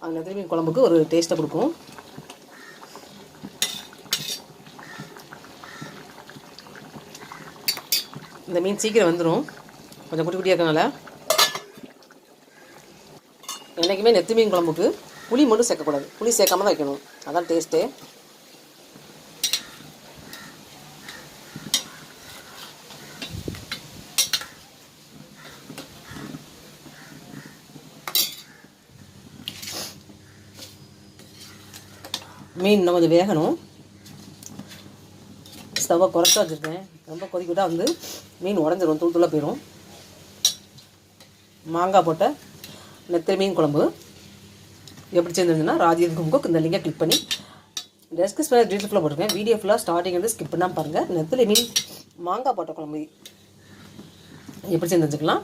அது நெத்திலி மீன் குழம்புக்கு ஒரு டேஸ்ட்டை கொடுக்கும். இந்த மீன் சீக்கிரம் வந்துடும், கொஞ்சம் குட்டி குட்டியாக இருக்கனால. என்றைக்குமே நெத்திலி மீன் குழம்புக்கு புளி மட்டும் சேர்க்கக்கூடாது, புளி சேர்க்காம தான் வைக்கணும், அதான் டேஸ்ட்டே. மீன் இன்னும் கொஞ்சம் வேகணும். ஸ்டவ்வை குறைச்சா வச்சுருக்கேன், ரொம்ப கொதிக்கிட்டால் வந்து மீன் உடஞ்சிரும், தூள் தூளாக போயிடும். மாங்காய் போட்ட நெத்திலி மீன் குழம்பு எப்படி செஞ்சிருந்ததுன்னா ராஜேந்திரன் குக், இந்த லிங்கை கிளிக் பண்ணி டெஸ்கிரிப்ஷனில் டீட்டெயில் ஃபுல்லாக போட்டிருக்கேன். வீடியோ ஃபுல்லாக ஸ்டார்டிங் வந்து ஸ்கிப் பண்ணாமல் பாருங்கள். நெத்திலி மீன் மாங்காய் போட்ட குழம்பு எப்படி செஞ்சு வச்சுக்கலாம்.